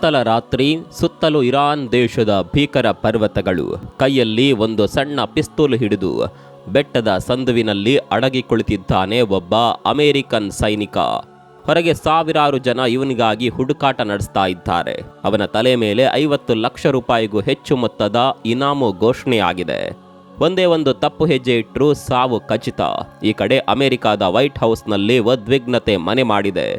ಕತ್ತಲ ರಾತ್ರಿ, ಸುತ್ತಲೂ ಇರಾನ್ ದೇಶದ ಭೀಕರ ಪರ್ವತಗಳು. ಕೈಯಲ್ಲಿ ಒಂದು ಸಣ್ಣ ಪಿಸ್ತೂಲ್ ಹಿಡಿದು ಬೆಟ್ಟದ ಸಂದುವಿನಲ್ಲಿ ಅಡಗಿ ಕುಳಿತಿದ್ದಾನೆ ಒಬ್ಬ ಅಮೆರಿಕನ್ ಸೈನಿಕ. ಹೊರಗೆ ಸಾವಿರಾರು ಜನ ಇವನಿಗಾಗಿ ಹುಡುಕಾಟ ನಡೆಸ್ತಾ ಇದ್ದಾರೆ. ಅವನ ತಲೆ ಮೇಲೆ 50 ಲಕ್ಷ ರೂಪಾಯಿಗೂ ಹೆಚ್ಚು ಮೊತ್ತದ ಇನಾಮು ಘೋಷಣೆಯಾಗಿದೆ. ಒಂದೇ ಒಂದು ತಪ್ಪು ಹೆಜ್ಜೆ ಇಟ್ಟರೂ ಸಾವು ಖಚಿತ. ಈ ಕಡೆ ಅಮೆರಿಕದ ವೈಟ್ ಹೌಸ್ನಲ್ಲಿ ಉದ್ವಿಗ್ನತೆ ಮನೆ ಮಾಡಿದೆ.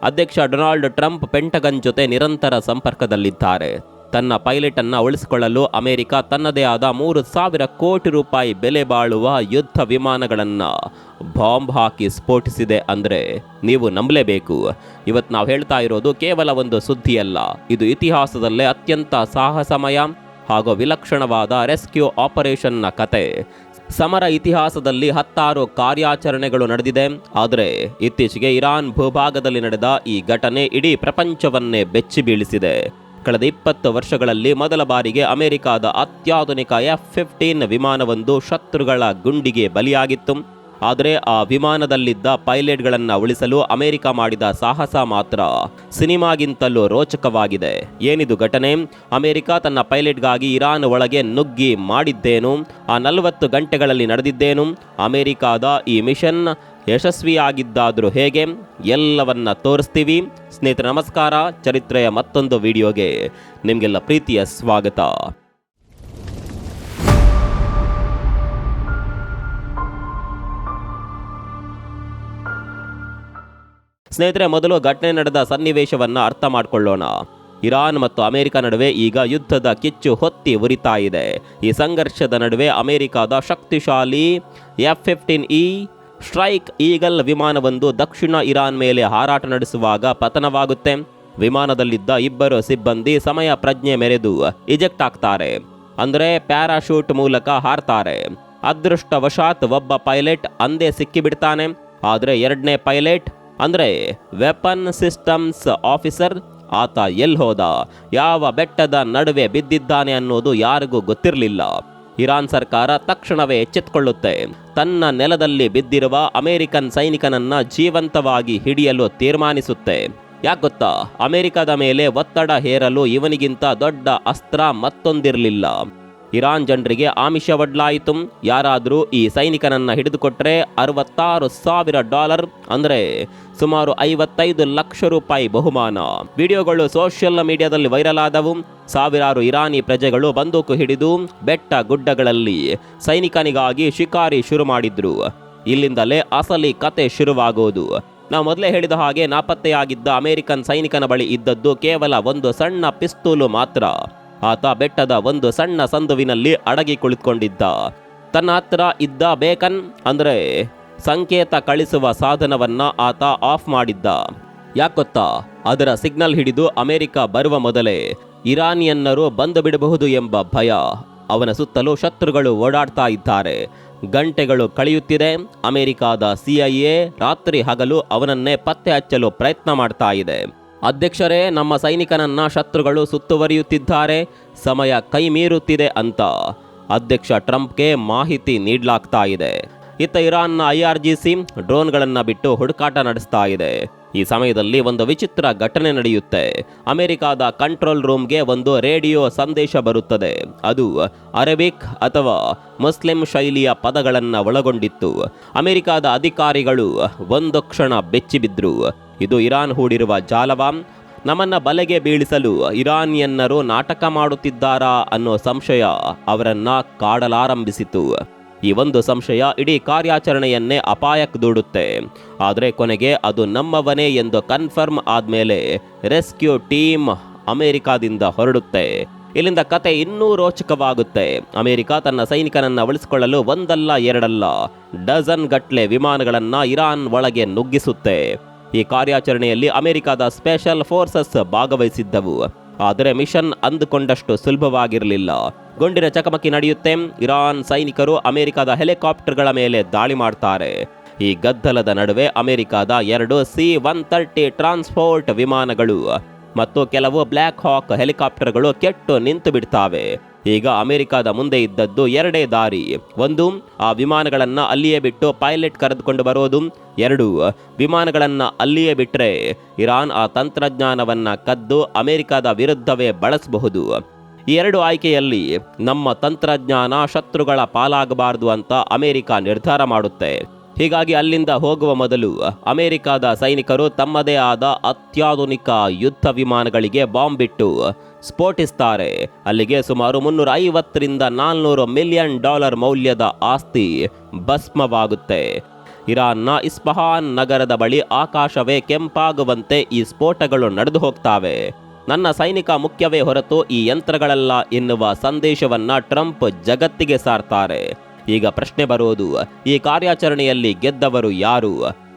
ಅಧ್ಯಕ್ಷ ಡೊನಾಲ್ಡ್ ಟ್ರಂಪ್ ಪೆಂಟಗನ್ ಜೊತೆ ನಿರಂತರ ಸಂಪರ್ಕದಲ್ಲಿದ್ದಾರೆ. ತನ್ನ ಪೈಲಟ್ ಅನ್ನ ಉಳಿಸಿಕೊಳ್ಳಲು ಅಮೆರಿಕ ತನ್ನದೇ ಆದ 3,000 ಕೋಟಿ ರೂಪಾಯಿ ಬೆಲೆ ಬಾಳುವ ಯುದ್ಧ ವಿಮಾನಗಳನ್ನ ಬಾಂಬ್ ಹಾಕಿ ಸ್ಫೋಟಿಸಿದೆ ಅಂದ್ರೆ ನೀವು ನಂಬಲೇಬೇಕು. ಇವತ್ತು ನಾವು ಹೇಳ್ತಾ ಇರೋದು ಕೇವಲ ಒಂದು ಸುದ್ದಿಯಲ್ಲ, ಇದು ಇತಿಹಾಸದಲ್ಲೇ ಅತ್ಯಂತ ಸಾಹಸಮಯ ಹಾಗೂ ವಿಲಕ್ಷಣವಾದ ರೆಸ್ಕ್ಯೂ ಆಪರೇಷನ್ನ ಕತೆ. ಸಮರ ಇತಿಹಾಸದಲ್ಲಿ 10 ಕಾರ್ಯಾಚರಣೆಗಳು ನಡೆದಿದೆ. ಆದರೆ ಇತ್ತೀಚೆಗೆ ಇರಾನ್ ಭೂಭಾಗದಲ್ಲಿ ನಡೆದ ಈ ಘಟನೆ ಇಡೀ ಪ್ರಪಂಚವನ್ನೇ ಬೆಚ್ಚಿ ಬೀಳಿಸಿದೆ. ಕಳೆದ 20 ವರ್ಷಗಳಲ್ಲಿ ಮೊದಲ ಬಾರಿಗೆ ಅಮೆರಿಕದ ಅತ್ಯಾಧುನಿಕ F-15 ವಿಮಾನವೊಂದು ಶತ್ರುಗಳ ಗುಂಡಿಗೆ ಬಲಿಯಾಗಿತ್ತು. ಆದರೆ ಆ ವಿಮಾನದಲ್ಲಿದ್ದ ಪೈಲಟ್ಗಳನ್ನು ಉಳಿಸಲು ಅಮೆರಿಕ ಮಾಡಿದ ಸಾಹಸ ಮಾತ್ರ ಸಿನಿಮಾಗಿಂತಲೂ ರೋಚಕವಾಗಿದೆ. ಏನಿದು ಘಟನೆ? ಅಮೆರಿಕ ತನ್ನ ಪೈಲಟ್ಗಾಗಿ ಇರಾನ್ ಒಳಗೆ ನುಗ್ಗಿ ಮಾಡಿದ್ದೇನು? ಆ 40 ಗಂಟೆಗಳಲ್ಲಿ ನಡೆದಿದ್ದೇನು? ಅಮೆರಿಕದ ಈ ಮಿಷನ್ ಯಶಸ್ವಿಯಾಗಿದ್ದಾದರೂ ಹೇಗೆ? ಎಲ್ಲವನ್ನ ತೋರಿಸ್ತೀವಿ. ಸ್ನೇಹಿತರೆ ನಮಸ್ಕಾರ, ಚರಿತ್ರೆಯ ಮತ್ತೊಂದು ವಿಡಿಯೋಗೆ ನಿಮಗೆಲ್ಲ ಪ್ರೀತಿಯ ಸ್ವಾಗತ. ಸ್ನೇಹಿತರೆ, ಮೊದಲು ಘಟನೆ ನಡೆದ ಸನ್ನಿವೇಶವನ್ನು ಅರ್ಥ ಮಾಡಿಕೊಳ್ಳೋಣ. ಇರಾನ್ ಮತ್ತು ಅಮೆರಿಕ ನಡುವೆ ಈಗ ಯುದ್ಧದ ಕಿಚ್ಚು ಹೊತ್ತಿ ಉರಿತಾ ಇದೆ. ಈ ಸಂಘರ್ಷದ ನಡುವೆ ಅಮೆರಿಕದ ಶಕ್ತಿಶಾಲಿ F-15E ಸ್ಟ್ರೈಕ್ ಈಗಲ್ ವಿಮಾನವೊಂದು ದಕ್ಷಿಣ ಇರಾನ್ ಮೇಲೆ ಹಾರಾಟ ನಡೆಸುವಾಗ ಪತನವಾಗುತ್ತೆ. ವಿಮಾನದಲ್ಲಿದ್ದ 2 ಸಿಬ್ಬಂದಿ ಸಮಯ ಪ್ರಜ್ಞೆ ಮೆರೆದು ಇಜೆಕ್ಟ್ ಆಗ್ತಾರೆ, ಅಂದರೆ ಪ್ಯಾರಾಶೂಟ್ ಮೂಲಕ ಹಾರ್ತಾರೆ. ಅದೃಷ್ಟವಶಾತ್ ಒಬ್ಬ ಪೈಲಟ್ ಅಂದೇ ಸಿಕ್ಕಿಬಿಡ್ತಾನೆ. ಆದರೆ 2ನೇ ಪೈಲಟ್ ಅಂದರೆ ವೆಪನ್ ಸಿಸ್ಟಮ್ಸ್ ಆಫೀಸರ್, ಆತ ಎಲ್ಲಿ ಹೋದ, ಯಾವ ಬೆಟ್ಟದ ನಡುವೆ ಬಿದ್ದಿದ್ದಾನೆ ಅನ್ನೋದು ಯಾರಿಗೂ ಗೊತ್ತಿರಲಿಲ್ಲ. ಇರಾನ್ ಸರ್ಕಾರ ತಕ್ಷಣವೇ ಎಚ್ಚೆತ್ತುಕೊಳ್ಳುತ್ತೆ. ತನ್ನ ನೆಲದಲ್ಲಿ ಬಿದ್ದಿರುವ ಅಮೆರಿಕನ್ ಸೈನಿಕನನ್ನ ಜೀವಂತವಾಗಿ ಹಿಡಿಯಲು ತೀರ್ಮಾನಿಸುತ್ತೆ. ಯಾಕೆ ಗೊತ್ತಾ? ಅಮೆರಿಕದ ಮೇಲೆ ಒತ್ತಡ ಹೇರಲು ಇವನಿಗಿಂತ ದೊಡ್ಡ ಅಸ್ತ್ರ ಮತ್ತೊಂದಿರಲಿಲ್ಲ. ಇರಾನ್ ಜನರಿಗೆ ಆಮಿಷ ಒಡ್ಲಾಯಿತು. ಯಾರಾದರೂ ಈ ಸೈನಿಕನನ್ನ ಹಿಡಿದುಕೊಟ್ರೆ $66,000 ಅಂದರೆ ಸುಮಾರು 55 ಲಕ್ಷ ರೂಪಾಯಿ ಬಹುಮಾನ. ವಿಡಿಯೋಗಳು ಸೋಷಿಯಲ್ ಮೀಡಿಯಾದಲ್ಲಿ ವೈರಲ್ ಆದವು. ಸಾವಿರಾರು ಇರಾನಿ ಪ್ರಜೆಗಳು ಬಂದೂಕು ಹಿಡಿದು ಬೆಟ್ಟ ಗುಡ್ಡಗಳಲ್ಲಿ ಸೈನಿಕನಿಗಾಗಿ ಶಿಕಾರಿ ಶುರು ಮಾಡಿದ್ರು. ಇಲ್ಲಿಂದಲೇ ಅಸಲಿ ಕತೆ ಶುರುವಾಗೋದು. ನಾವು ಮೊದಲೇ ಹೇಳಿದ ಹಾಗೆ ನಾಪತ್ತೆಯಾಗಿದ್ದ ಅಮೆರಿಕನ್ ಸೈನಿಕನ ಬಳಿ ಇದ್ದದ್ದು ಕೇವಲ ಒಂದು ಸಣ್ಣ ಪಿಸ್ತೂಲು ಮಾತ್ರ. ಆತ ಬೆಟ್ಟದ ಒಂದು ಸಣ್ಣ ಸಂದುವಿನಲ್ಲಿ ಅಡಗಿ ಕುಳಿತುಕೊಂಡಿದ್ದ. ತನ್ನ ಹತ್ರ ಇದ್ದ ಬೇಕನ್ ಅಂದರೆ ಸಂಕೇತ ಕಳಿಸುವ ಸಾಧನವನ್ನ ಆತ ಆಫ್ ಮಾಡಿದ್ದ. ಯಾಕೆ ಗೊತ್ತಾ? ಅದರ ಸಿಗ್ನಲ್ ಹಿಡಿದು ಅಮೆರಿಕ ಬರುವ ಮೊದಲೇ ಇರಾನಿಯನ್ನರು ಬಂದು ಬಿಡಬಹುದು ಎಂಬ ಭಯ. ಅವನ ಸುತ್ತಲೂ ಶತ್ರುಗಳು ಓಡಾಡ್ತಾ ಇದ್ದಾರೆ. ಗಂಟೆಗಳು ಕಳೆಯುತ್ತಿದೆ. ಅಮೆರಿಕದ CIA ರಾತ್ರಿ ಹಗಲು ಅವನನ್ನೇ ಪತ್ತೆ ಹಚ್ಚಲು ಪ್ರಯತ್ನ ಮಾಡ್ತಾ ಇದೆ. ಅಧ್ಯಕ್ಷರೇ, ನಮ್ಮ ಸೈನಿಕನನ್ನ ಶತ್ರುಗಳು ಸುತ್ತುವರಿಯುತ್ತಿದ್ದಾರೆ, ಸಮಯ ಕೈ ಮೀರುತ್ತಿದೆ ಅಂತ ಅಧ್ಯಕ್ಷ ಟ್ರಂಪ್ಗೆ ಮಾಹಿತಿ ನೀಡಲಾಗ್ತಾ ಇದೆ. ಇತ್ತ ಇರಾನ್ನ IRGC ಡ್ರೋನ್ಗಳನ್ನು ಬಿಟ್ಟು ಹುಡುಕಾಟ ನಡೆಸ್ತಾ ಇದೆ. ಈ ಸಮಯದಲ್ಲಿ ಒಂದು ವಿಚಿತ್ರ ಘಟನೆ ನಡೆಯುತ್ತೆ. ಅಮೆರಿಕದ ಕಂಟ್ರೋಲ್ ರೂಮ್ಗೆ ಒಂದು ರೇಡಿಯೋ ಸಂದೇಶ ಬರುತ್ತದೆ. ಅದು ಅರೇಬಿಕ್ ಅಥವಾ ಮುಸ್ಲಿಂ ಶೈಲಿಯ ಪದಗಳನ್ನು ಒಳಗೊಂಡಿತ್ತು. ಅಮೆರಿಕದ ಅಧಿಕಾರಿಗಳು ಒಂದು ಕ್ಷಣ ಬೆಚ್ಚಿಬಿದ್ರು. ಇದು ಇರಾನ್ ಹೂಡಿರುವ ಜಾಲವ? ನಮ್ಮನ್ನ ಬಲೆಗೆ ಬೀಳಿಸಲು ಇರಾನಿಯನ್ನರು ನಾಟಕ ಮಾಡುತ್ತಿದ್ದಾರಾ ಅನ್ನೋ ಸಂಶಯ ಅವರನ್ನ ಕಾಡಲಾರಂಭಿಸಿತು. ಈ ಒಂದು ಸಂಶಯ ಇಡೀ ಕಾರ್ಯಾಚರಣೆಯನ್ನೇ ಅಪಾಯಕ್ಕೆ ದೂಡುತ್ತೆ. ಆದರೆ ಕೊನೆಗೆ ಅದು ನಮ್ಮವನೇ ಎಂದು ಕನ್ಫರ್ಮ್ ಆದ್ಮೇಲೆ ರೆಸ್ಕ್ಯೂ ಟೀಮ್ ಅಮೆರಿಕಾದಿಂದ ಹೊರಡುತ್ತೆ. ಇಲ್ಲಿಂದ ಕತೆ ಇನ್ನೂ ರೋಚಕವಾಗುತ್ತೆ. ಅಮೆರಿಕ ತನ್ನ ಸೈನಿಕನನ್ನ ಉಳಿಸಿಕೊಳ್ಳಲು ಒಂದಲ್ಲ ಎರಡಲ್ಲ ಡಜನ್ ಗಟ್ಲೆ ವಿಮಾನಗಳನ್ನ ಇರಾನ್ ಒಳಗೆ ನುಗ್ಗಿಸುತ್ತೆ. ಈ ಕಾರ್ಯಾಚರಣೆಯಲ್ಲಿ ಅಮೆರಿಕದ ಸ್ಪೆಷಲ್ ಫೋರ್ಸಸ್ ಭಾಗವಹಿಸಿದ್ದವು. ಆದರೆ ಮಿಷನ್ ಅಂದುಕೊಂಡಷ್ಟು ಸುಲಭವಾಗಿರಲಿಲ್ಲ. ಗುಂಡಿನ ಚಕಮಕಿ ನಡೆಯುತ್ತೆ. ಇರಾನ್ ಸೈನಿಕರು ಅಮೆರಿಕದ ಹೆಲಿಕಾಪ್ಟರ್ಗಳ ಮೇಲೆ ದಾಳಿ ಮಾಡ್ತಾರೆ. ಈ ಗದ್ದಲದ ನಡುವೆ ಅಮೆರಿಕದ 2 C-130 ಟ್ರಾನ್ಸ್ಪೋರ್ಟ್ ವಿಮಾನಗಳು ಮತ್ತು ಕೆಲವು ಬ್ಲ್ಯಾಕ್ ಹಾಕ್ ಹೆಲಿಕಾಪ್ಟರ್ಗಳು ಕೆಟ್ಟು ನಿಂತು ಬಿಡ್ತಾವೆ. ಈಗ ಅಮೆರಿಕದ ಮುಂದೆ ಇದ್ದದ್ದು ಎರಡೇ ದಾರಿ. ಒಂದು, ಆ ವಿಮಾನಗಳನ್ನು ಅಲ್ಲಿಯೇ ಬಿಟ್ಟು ಪೈಲಟ್ ಕರೆದುಕೊಂಡು ಬರೋದು. ಎರಡು, ವಿಮಾನಗಳನ್ನು ಅಲ್ಲಿಯೇ ಬಿಟ್ಟರೆ ಇರಾನ್ ಆ ತಂತ್ರಜ್ಞಾನವನ್ನು ಕದ್ದು ಅಮೆರಿಕದ ವಿರುದ್ಧವೇ ಬಳಸಬಹುದು. ಈ ಎರಡು ಆಯ್ಕೆಯಲ್ಲಿ ನಮ್ಮ ತಂತ್ರಜ್ಞಾನ ಶತ್ರುಗಳ ಪಾಲಾಗಬಾರದು ಅಂತ ಅಮೆರಿಕ ನಿರ್ಧಾರ ಮಾಡುತ್ತೆ. ಹೀಗಾಗಿ ಅಲ್ಲಿಂದ ಹೋಗುವ ಮೊದಲು ಅಮೆರಿಕದ ಸೈನಿಕರು ತಮ್ಮದೇ ಆದ ಅತ್ಯಾಧುನಿಕ ಯುದ್ಧ ವಿಮಾನಗಳಿಗೆ ಬಾಂಬ್ ಬಿಟ್ಟು ಸ್ಫೋಟಿಸ್ತಾರೆ. ಅಲ್ಲಿಗೆ ಸುಮಾರು $350 ಮಿಲಿಯನ್ ಮೌಲ್ಯದ ಆಸ್ತಿ ಭಸ್ಮವಾಗುತ್ತೆ. ಇರಾನ್ನ ಇಸ್ಫಹಾನ್ ನಗರದ ಬಳಿ ಆಕಾಶವೇ ಕೆಂಪಾಗುವಂತೆ ಈ ಸ್ಫೋಟಗಳು ನಡೆದು ಹೋಗ್ತಾವೆ. ನನ್ನ ಸೈನಿಕ ಮುಖ್ಯವೇ ಹೊರತು ಈ ಯಂತ್ರಗಳಲ್ಲ ಎನ್ನುವ ಸಂದೇಶವನ್ನ ಟ್ರಂಪ್ ಜಗತ್ತಿಗೆ ಸಾರ್ತಾರೆ. ಈಗ ಪ್ರಶ್ನೆ ಬರೋದು, ಈ ಕಾರ್ಯಾಚರಣೆಯಲ್ಲಿ ಗೆದ್ದವರು ಯಾರು?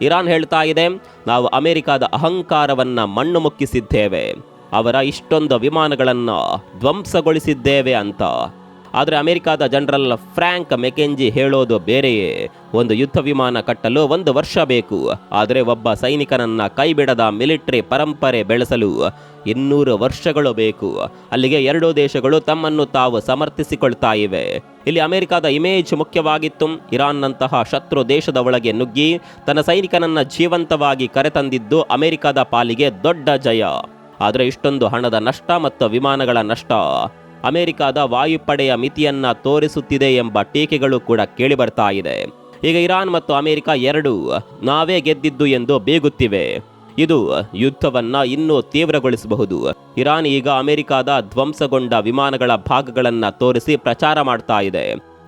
ಇರಾನ್ ಹೇಳ್ತಾ ಇದೆ, ನಾವು ಅಮೆರಿಕದ ಅಹಂಕಾರವನ್ನ ಮಣ್ಣು ಮುಕ್ಕಿಸಿದ್ದೇವೆ, ಅವರ ಇಷ್ಟೊಂದು ವಿಮಾನಗಳನ್ನು ಧ್ವಂಸಗೊಳಿಸಿದ್ದೇವೆ ಅಂತ. ಆದರೆ ಅಮೆರಿಕದ ಜನರಲ್ ಫ್ರ್ಯಾಂಕ್ ಮೆಕೆಂಜಿ ಹೇಳೋದು ಬೇರೆಯೇ. ಒಂದು ಯುದ್ಧ ವಿಮಾನ ಕಟ್ಟಲು 1 ವರ್ಷ ಬೇಕು, ಆದರೆ ಒಬ್ಬ ಸೈನಿಕನನ್ನ ಕೈಬಿಡದ ಮಿಲಿಟರಿ ಪರಂಪರೆ ಬೆಳೆಸಲು 200 ವರ್ಷಗಳು ಬೇಕು. ಅಲ್ಲಿಗೆ ಎರಡೂ ದೇಶಗಳು ತಮ್ಮನ್ನು ತಾವು ಸಮರ್ಥಿಸಿಕೊಳ್ತಾ ಇವೆ. ಇಲ್ಲಿ ಅಮೆರಿಕದ ಇಮೇಜ್ ಮುಖ್ಯವಾಗಿತ್ತು. ಇರಾನ್ನಂತಹ ಶತ್ರು ದೇಶದ ಒಳಗೆ ನುಗ್ಗಿ ತನ್ನ ಸೈನಿಕನನ್ನ ಜೀವಂತವಾಗಿ ಕರೆತಂದಿದ್ದು ಅಮೆರಿಕದ ಪಾಲಿಗೆ ದೊಡ್ಡ ಜಯ. ಆದರೆ ಇಷ್ಟೊಂದು ಹಣದ ನಷ್ಟ ಮತ್ತು ವಿಮಾನಗಳ ನಷ್ಟ ಅಮೆರಿಕದ ವಾಯುಪಡೆಯ ಮಿತಿಯನ್ನ ತೋರಿಸುತ್ತಿದೆ ಎಂಬ ಟೀಕೆಗಳು ಕೂಡ ಕೇಳಿಬರ್ತಾ ಇದೆ. ಈಗ ಇರಾನ್ ಮತ್ತು ಅಮೆರಿಕ ಎರಡೂ ನಾವೇ ಗೆದ್ದಿದ್ದು ಎಂದು ಬೀಗುತ್ತಿವೆ. ಇದು ಯುದ್ಧವನ್ನ ಇನ್ನೂ ತೀವ್ರಗೊಳಿಸಬಹುದು. ಇರಾನ್ ಈಗ ಅಮೆರಿಕದ ಧ್ವಂಸಗೊಂಡ ವಿಮಾನಗಳ ಭಾಗಗಳನ್ನ ತೋರಿಸಿ ಪ್ರಚಾರ ಮಾಡ್ತಾ ಇದೆ.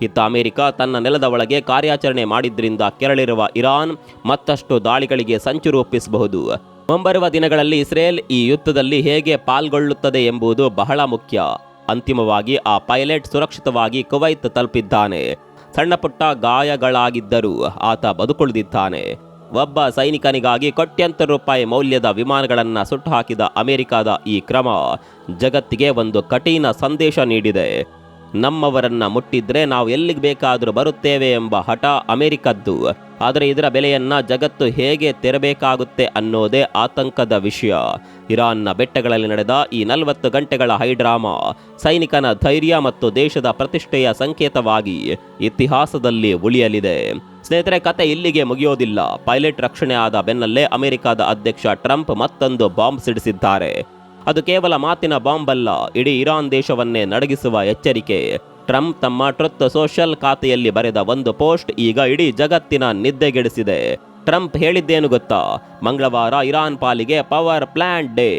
ಇತ್ತ ಅಮೆರಿಕ ತನ್ನ ನೆಲದ ಒಳಗೆ ಕಾರ್ಯಾಚರಣೆ ಮಾಡಿದ್ರಿಂದ ಕೆರಳಿರುವ ಇರಾನ್ ಮತ್ತಷ್ಟು ದಾಳಿಗಳಿಗೆ ಸಂಚು ರೂಪಿಸಬಹುದು. ಮುಂಬರುವ ದಿನಗಳಲ್ಲಿ ಇಸ್ರೇಲ್ ಈ ಯುದ್ಧದಲ್ಲಿ ಹೇಗೆ ಪಾಲ್ಗೊಳ್ಳುತ್ತದೆ ಎಂಬುದು ಬಹಳ ಮುಖ್ಯ. ಅಂತಿಮವಾಗಿ ಆ ಪೈಲಟ್ ಸುರಕ್ಷಿತವಾಗಿ ಕುವೈತ್ ತಲುಪಿದ್ದಾನೆ. ಸಣ್ಣ ಪುಟ್ಟ ಗಾಯಗಳಾಗಿದ್ದರೂ ಆತ ಬದುಕುಳಿದಿದ್ದಾನೆ. ಒಬ್ಬ ಸೈನಿಕನಿಗಾಗಿ $1,000 ಮೌಲ್ಯದ ವಿಮಾನಗಳನ್ನು ಸುಟ್ಟು ಹಾಕಿದ ಅಮೆರಿಕದ ಈ ಕ್ರಮ ಜಗತ್ತಿಗೆ ಒಂದು ಕಠಿಣ ಸಂದೇಶ ನೀಡಿದೆ. ನಮ್ಮವರನ್ನ ಮುಟ್ಟಿದ್ರೆ ನಾವು ಎಲ್ಲಿಗೆ ಬೇಕಾದರೂ ಬರುತ್ತೇವೆ ಎಂಬ ಹಠ ಅಮೆರಿಕದ್ದು. ಆದರೆ ಇದರ ಬೆಲೆಯನ್ನ ಜಗತ್ತು ಹೇಗೆ ತೆರಬೇಕಾಗುತ್ತೆ ಅನ್ನೋದೇ ಆತಂಕದ ವಿಷಯ. ಇರಾನ್ನ ಬೆಟ್ಟಗಳಲ್ಲಿ ನಡೆದ ಈ 40 ಗಂಟೆಗಳ ಹೈಡ್ರಾಮಾ ಸೈನಿಕನ ಧೈರ್ಯ ಮತ್ತು ದೇಶದ ಪ್ರತಿಷ್ಠೆಯ ಸಂಕೇತವಾಗಿ ಇತಿಹಾಸದಲ್ಲಿ ಉಳಿಯಲಿದೆ. ಸ್ನೇಹಿತರೆ, ಕತೆ ಇಲ್ಲಿಗೆ ಮುಗಿಯೋದಿಲ್ಲ. ಪೈಲಟ್ ರಕ್ಷಣೆ ಆದ ಬೆನ್ನಲ್ಲೇ ಅಮೆರಿಕದ ಅಧ್ಯಕ್ಷ ಟ್ರಂಪ್ ಮತ್ತೊಂದು ಬಾಂಬ್ ಸಿಡಿಸಿದ್ದಾರೆ. ಅದು ಕೇವಲ ಮಾತಿನ ಬಾಂಬ್ ಅಲ್ಲ, ಇಡೀ ಇರಾನ್ ದೇಶವನ್ನೇ ನಡಗಿಸುವ ಎಚ್ಚರಿಕೆ. ಟ್ರಂಪ್ ತಮ್ಮ ಟ್ರುತ್ ಸೋಷಿಯಲ್ ಖಾತೆಯಲ್ಲಿ ಬರೆದ ಒಂದು ಪೋಸ್ಟ್ ಈಗ ಇಡೀ ಜಗತ್ತಿನ ನಿದ್ದೆಗೆಡಿಸಿದೆ. ಟ್ರಂಪ್ ಹೇಳಿದ್ದೇನು ಗೊತ್ತಾ? ಮಂಗಳವಾರ ಇರಾನ್ ಪಾಲಿಗೆ ಪವರ್ ಪ್ಲಾಂಟ್ ಡೇ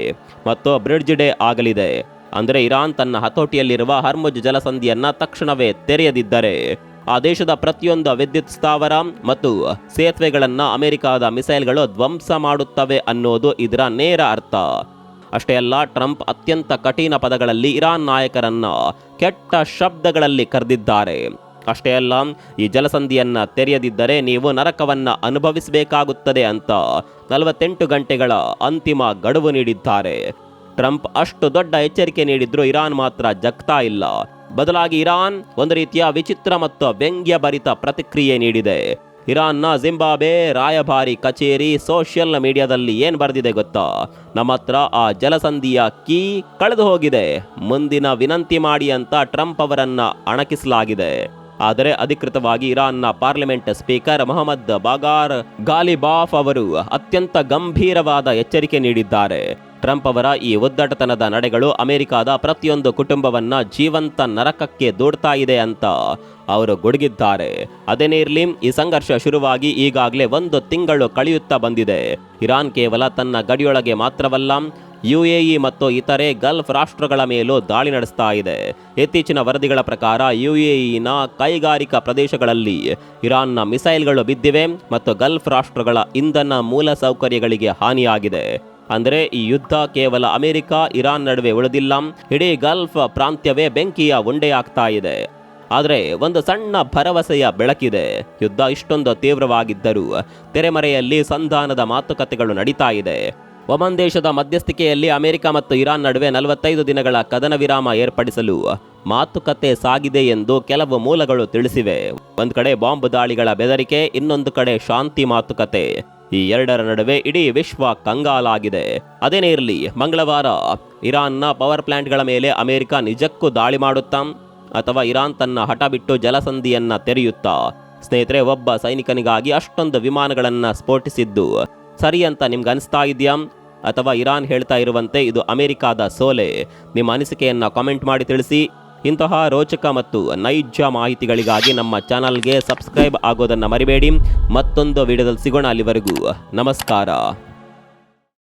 ಮತ್ತು ಬ್ರಿಡ್ಜ್ ಡೇ ಆಗಲಿದೆ. ಅಂದರೆ ಇರಾನ್ ತನ್ನ ಹತೋಟಿಯಲ್ಲಿರುವ ಹರ್ಮುಜ್ ಜಲಸಂಧಿಯನ್ನ ತಕ್ಷಣವೇ ತೆರೆಯದಿದ್ದರೆ ಆ ದೇಶದ ಪ್ರತಿಯೊಂದು ವಿದ್ಯುತ್ ಸ್ಥಾವರ ಮತ್ತು ಸೇತುವೆಗಳನ್ನ ಅಮೆರಿಕದ ಮಿಸೈಲ್ಗಳು ಧ್ವಂಸ ಮಾಡುತ್ತವೆ ಅನ್ನೋದು ಇದರ ನೇರ ಅರ್ಥ. ಅಷ್ಟೇ ಅಲ್ಲ, ಟ್ರಂಪ್ ಅತ್ಯಂತ ಕಠಿಣ ಪದಗಳಲ್ಲಿ ಇರಾನ್ ನಾಯಕರನ್ನ ಕೆಟ್ಟ ಶಬ್ದಗಳಲ್ಲಿ ಕರೆದಿದ್ದಾರೆ. ಅಷ್ಟೇ ಅಲ್ಲ, ಈ ಜಲಸಂಧಿಯನ್ನ ತೆರೆಯದಿದ್ದರೆ ನೀವು ನರಕವನ್ನ ಅನುಭವಿಸಬೇಕಾಗುತ್ತದೆ ಅಂತ 48 ಗಂಟೆಗಳ ಅಂತಿಮ ಗಡುವು ನೀಡಿದ್ದಾರೆ. ಟ್ರಂಪ್ ಅಷ್ಟು ದೊಡ್ಡ ಎಚ್ಚರಿಕೆ ನೀಡಿದ್ರು ಇರಾನ್ ಮಾತ್ರ ಜಗ್ತಾ ಇಲ್ಲ. ಬದಲಾಗಿ ಇರಾನ್ ಒಂದು ರೀತಿಯ ವಿಚಿತ್ರ ಮತ್ತು ವ್ಯಂಗ್ಯಭರಿತ ಪ್ರತಿಕ್ರಿಯೆ ನೀಡಿದೆ. ಇರಾನ್ನ ಜಿಂಬಾಬ್ವೆ ರಾಯಭಾರಿ ಕಚೇರಿ ಸೋಷಿಯಲ್ ಮೀಡಿಯಾದಲ್ಲಿ ಏನು ಬರೆದಿದೆ ಗೊತ್ತಾ? ನಮ್ಮ ಹತ್ರ ಆ ಜಲಸಂಧಿಯ ಕೀ ಕಳೆದು ಹೋಗಿದೆ, ಮುಂದಿನ ವಿನಂತಿ ಮಾಡಿ ಅಂತ ಟ್ರಂಪ್ ಅವರನ್ನ ಅಣಕಿಸಲಾಗಿದೆ. ಆದರೆ ಅಧಿಕೃತವಾಗಿ ಇರಾನ್ನ ಪಾರ್ಲಿಮೆಂಟ್ ಸ್ಪೀಕರ್ ಮೊಹಮ್ಮದ್ ಬಾಗಾರ್ ಗಾಲಿಬಾಫ್ ಅವರು ಅತ್ಯಂತ ಗಂಭೀರವಾದ ಎಚ್ಚರಿಕೆ ನೀಡಿದ್ದಾರೆ. ಟ್ರಂಪ್ ಅವರ ಈ ಒದ್ದಟತನದ ನಡೆಗಳು ಅಮೆರಿಕದ ಪ್ರತಿಯೊಂದು ಕುಟುಂಬವನ್ನ ಜೀವಂತ ನರಕಕ್ಕೆ ದೂಡ್ತಾ ಇದೆ ಅಂತ ಅವರು ಗುಡುಗಿದ್ದಾರೆ. ಅದೇನೇ ಇರಲಿ, ಈ ಸಂಘರ್ಷ ಶುರುವಾಗಿ ಈಗಾಗಲೇ 1 ತಿಂಗಳು ಕಳೆಯುತ್ತಾ ಬಂದಿದೆ. ಇರಾನ್ ಕೇವಲ ತನ್ನ ಗಡಿಯೊಳಗೆ ಮಾತ್ರವಲ್ಲ, UAE ಮತ್ತು ಇತರೆ ಗಲ್ಫ್ ರಾಷ್ಟ್ರಗಳ ಮೇಲೂ ದಾಳಿ ನಡೆಸ್ತಾ ಇದೆ. ಇತ್ತೀಚಿನ ವರದಿಗಳ ಪ್ರಕಾರ UAEನ ಕೈಗಾರಿಕಾ ಪ್ರದೇಶಗಳಲ್ಲಿ ಇರಾನ್ನ ಮಿಸೈಲ್ಗಳು ಬಿದ್ದಿವೆ ಮತ್ತು ಗಲ್ಫ್ ರಾಷ್ಟ್ರಗಳ ಇಂಧನ ಮೂಲ ಸೌಕರ್ಯಗಳಿಗೆ ಹಾನಿಯಾಗಿದೆ. ಅಂದರೆ ಈ ಯುದ್ಧ ಕೇವಲ ಅಮೆರಿಕ ಇರಾನ್ ನಡುವೆ ಉಳಿದಿಲ್ಲ, ಇಡೀ ಗಲ್ಫ್ ಪ್ರಾಂತ್ಯವೇ ಬೆಂಕಿಯ ಉಂಡೆಯಾಗ್ತಾ ಇದೆ. ಆದರೆ ಒಂದು ಸಣ್ಣ ಭರವಸೆಯ ಬೆಳಕಿದೆ. ಯುದ್ಧ ಇಷ್ಟೊಂದು ತೀವ್ರವಾಗಿದ್ದರೂ ತೆರೆಮರೆಯಲ್ಲಿ ಸಂಧಾನದ ಮಾತುಕತೆಗಳು ನಡೀತಾ ಇದೆ. ಒಮನ್ ದೇಶದ ಮಧ್ಯಸ್ಥಿಕೆಯಲ್ಲಿ ಅಮೆರಿಕ ಮತ್ತು ಇರಾನ್ ನಡುವೆ 45 ದಿನಗಳ ಕದನ ವಿರಾಮ ಏರ್ಪಡಿಸಲು ಮಾತುಕತೆ ಸಾಗಿದೆ ಎಂದು ಕೆಲವು ಮೂಲಗಳು ತಿಳಿಸಿವೆ. ಒಂದು ಕಡೆ ಬಾಂಬ್ ದಾಳಿಗಳ ಬೆದರಿಕೆ, ಇನ್ನೊಂದು ಕಡೆ ಶಾಂತಿ ಮಾತುಕತೆ. ಈ ಎರಡರ ನಡುವೆ ಇಡೀ ವಿಶ್ವ ಕಂಗಾಲಾಗಿದೆ. ಅದೇನೇ ಇರಲಿ, ಮಂಗಳವಾರ ಇರಾನ್ನ ಪವರ್ ಪ್ಲಾಂಟ್ಗಳ ಮೇಲೆ ಅಮೆರಿಕ ನಿಜಕ್ಕೂ ದಾಳಿ ಮಾಡುತ್ತಾ ಅಥವಾ ಇರಾನ್ ತನ್ನ ಹಠ ಬಿಟ್ಟು ಜಲಸಂಧಿಯನ್ನ ತೆರೆಯುತ್ತಾ? ಸ್ನೇಹಿತರೆ, ಒಬ್ಬ ಸೈನಿಕನಿಗಾಗಿ ಅಷ್ಟೊಂದು ವಿಮಾನಗಳನ್ನು ಸ್ಫೋಟಿಸಿದ್ದು ಸರಿ ಅಂತ ನಿಮ್ಗೆ ಅನಿಸ್ತಾ ಇದೆಯಾ? ಅಥವಾ ಇರಾನ್ ಹೇಳ್ತಾ ಇರುವಂತೆ ಇದು ಅಮೆರಿಕಾದ ಸೋಲೆ? ನಿಮ್ಮ ಅನಿಸಿಕೆಯನ್ನು ಕಾಮೆಂಟ್ ಮಾಡಿ ತಿಳಿಸಿ. ಇಂತಹ ರೋಚಕ ಮತ್ತು ನೈಜ ಮಾಹಿತಿಗಳಿಗಾಗಿ ನಮ್ಮ ಚಾನಲ್ಗೆ ಸಬ್ಸ್ಕ್ರೈಬ್ ಆಗೋದನ್ನು ಮರಿಬೇಡಿ. ಮತ್ತೊಂದು ವಿಡಿಯೋದಲ್ಲಿ ಸಿಗೋಣ. ಅಲ್ಲಿವರೆಗೂ ನಮಸ್ಕಾರ.